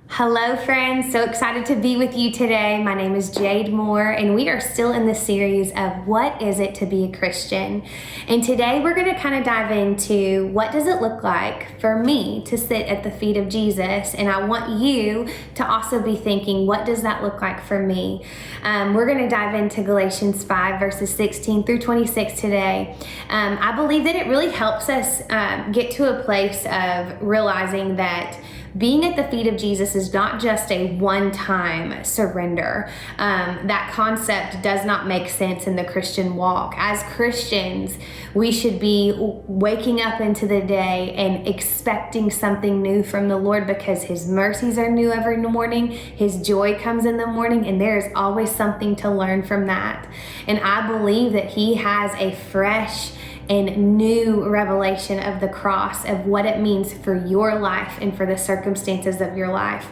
Hello friends, so excited to be with you today. My name is Jade Moore and we are still in the series of what is it to be a Christian. And today we're going to kind of dive into what does it look like for me to sit at the feet of Jesus, and I want you to also be thinking, what does that look like for me? We're going to dive into Galatians 5 verses 16 through 26 today. I believe that it really helps us get to a place of realizing that being at the feet of Jesus is not just a one-time surrender. That concept does not make sense in the Christian walk. As Christians, we should be waking up into the day and expecting something new from the Lord, because His mercies are new every morning. His joy comes in the morning, and there is always something to learn from that. And I believe that He has a fresh and new revelation of the cross, of what it means for your life and for the circumstances of your life.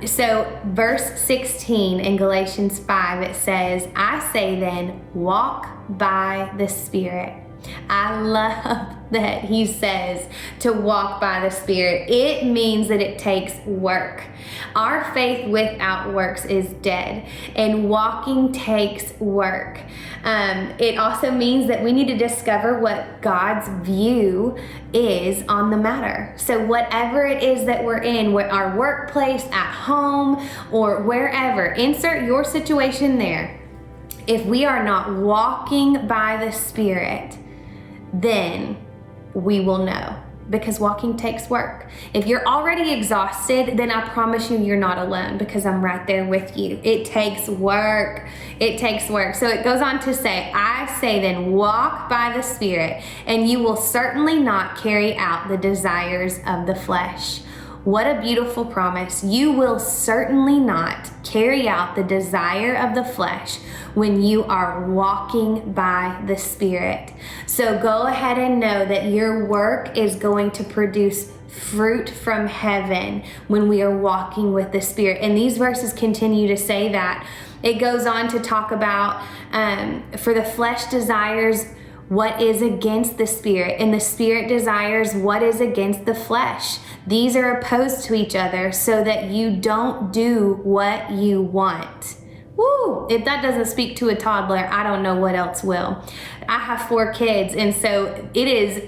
So verse 16 in Galatians 5, it says, I say then, walk by the Spirit. I love that he says to walk by the Spirit. It means that it takes work. Our faith without works is dead, and walking takes work. It also means that we need to discover what God's view is on the matter. So whatever it is that we're in, our workplace, at home, or wherever, insert your situation there. If we are not walking by the Spirit, then we will know, because walking takes work. If you're already exhausted, then I promise you, you're not alone, because I'm right there with you. It takes work. It takes work. So it goes on to say, I say then, walk by the Spirit, and you will certainly not carry out the desires of the flesh. What a beautiful promise. You will certainly not carry out the desire of the flesh when you are walking by the Spirit. So go ahead and know that your work is going to produce fruit from heaven when we are walking with the Spirit. And these verses continue to say that. It goes on to talk about, for the flesh desires what is against the Spirit, and the Spirit desires what is against the flesh. These are opposed to each other, so that you don't do what you want. Woo! If that doesn't speak to a toddler, I don't know what else will. I have 4 kids, and so it is,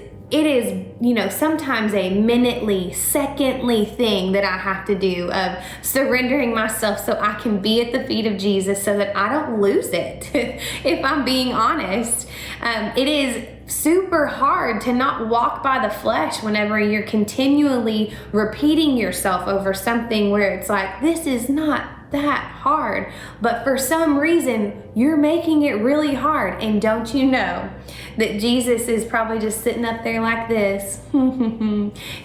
sometimes a minutely, secondly thing that I have to do of surrendering myself so I can be at the feet of Jesus, so that I don't lose it. If I'm being honest, it is super hard to not walk by the flesh whenever you're continually repeating yourself over something where it's like, this is not that hard, but for some reason you're making it really hard. And don't you know that Jesus is probably just sitting up there like this?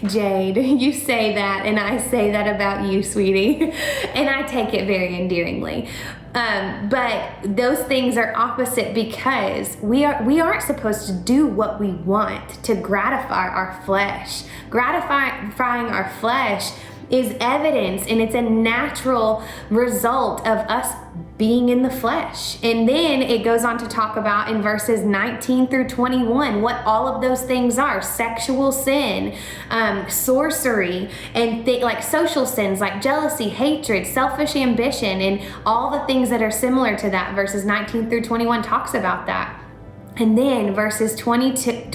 Jade, you say that, and I say that about you, sweetie. And I take it very endearingly. But those things are opposite, because we aren't supposed to do what we want to gratify our flesh. Gratifying our flesh is evidence, and it's a natural result of us being in the flesh. And then it goes on to talk about in verses 19 through 21 what all of those things are: sexual sin, sorcery, and like social sins like jealousy, hatred, selfish ambition, and all the things that are similar to that. Verses 19 through 21 talks about that. And then verses 22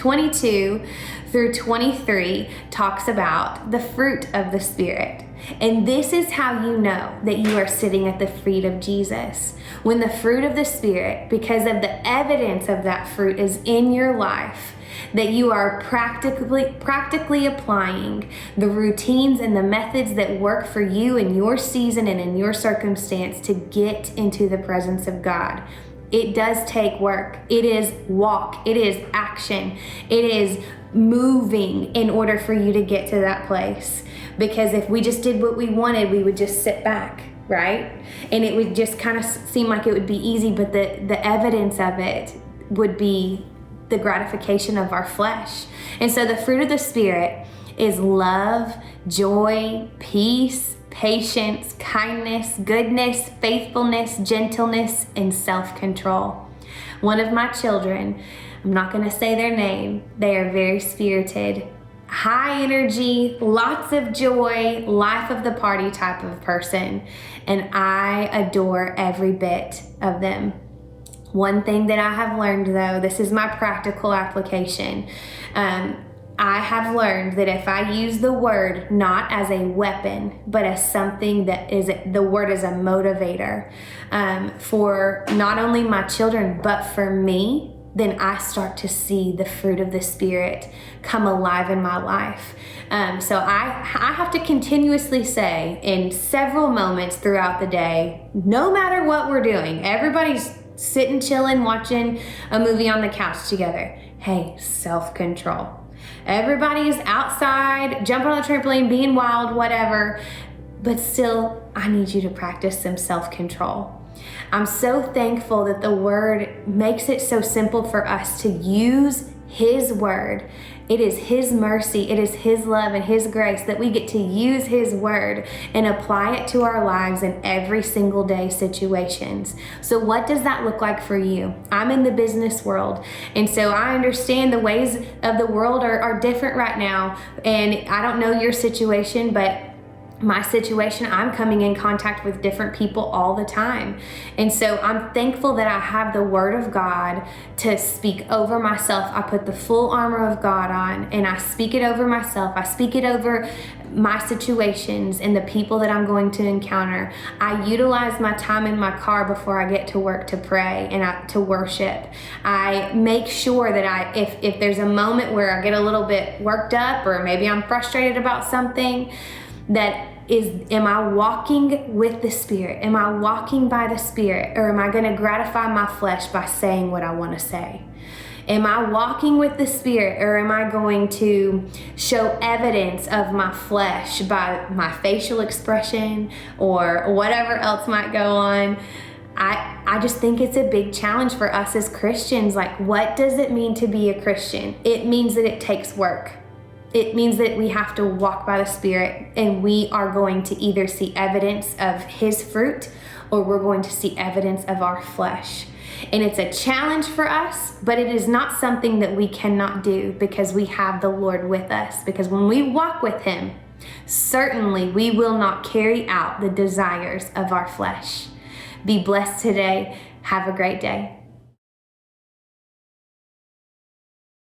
through 23 talks about the fruit of the Spirit. And this is how you know that you are sitting at the feet of Jesus. When the fruit of the Spirit, because of the evidence of that fruit, is in your life, that you are practically applying the routines and the methods that work for you in your season and in your circumstance to get into the presence of God. It does take work. It is walk. It is action. It is moving in order for you to get to that place. Because if we just did what we wanted, we would just sit back, right? And it would just kind of seem like it would be easy, but the evidence of it would be the gratification of our flesh. And so the fruit of the Spirit is love, joy, peace, patience, kindness, goodness, faithfulness, gentleness, and self-control. One of my children, I'm not going to say their name, they are very spirited. high energy, lots of joy, life of the party type of person. And I adore every bit of them. One thing that I have learned, though, this is my practical application. I have learned that if I use the word not as a weapon, but as something that is, the word is a motivator for not only my children, but for me, then I start to see the fruit of the Spirit come alive in my life. So I have to continuously say in several moments throughout the day, no matter what we're doing, everybody's sitting, chilling, watching a movie on the couch together. Hey, self-control. Everybody is outside, jumping on the trampoline, being wild, whatever. But still, I need you to practice some self-control. I'm so thankful that the Word makes it so simple for us to use His Word. It is His mercy, it is His love and His grace that we get to use His Word and apply it to our lives in every single day situations. So what does that look like for you? I'm in the business world, and so I understand the ways of the world are different right now, and I don't know your situation, but my situation, I'm coming in contact with different people all the time. And so I'm thankful that I have the Word of God to speak over myself. I put the full armor of God on and I speak it over myself. I speak it over my situations and the people that I'm going to encounter. I utilize my time in my car before I get to work to pray and to worship. I make sure that if there's a moment where I get a little bit worked up or maybe I'm frustrated about something, am I walking with the Spirit? Am I walking by the Spirit? Or am I going to gratify my flesh by saying what I want to say? Am I walking with the Spirit, or am I going to show evidence of my flesh by my facial expression or whatever else might go on? I just think it's a big challenge for us as Christians. Like, what does it mean to be a Christian? It means that it takes work. It means that we have to walk by the Spirit, and we are going to either see evidence of His fruit or we're going to see evidence of our flesh. And it's a challenge for us, but it is not something that we cannot do because we have the Lord with us. Because when we walk with Him, certainly we will not carry out the desires of our flesh. Be blessed today. Have a great day.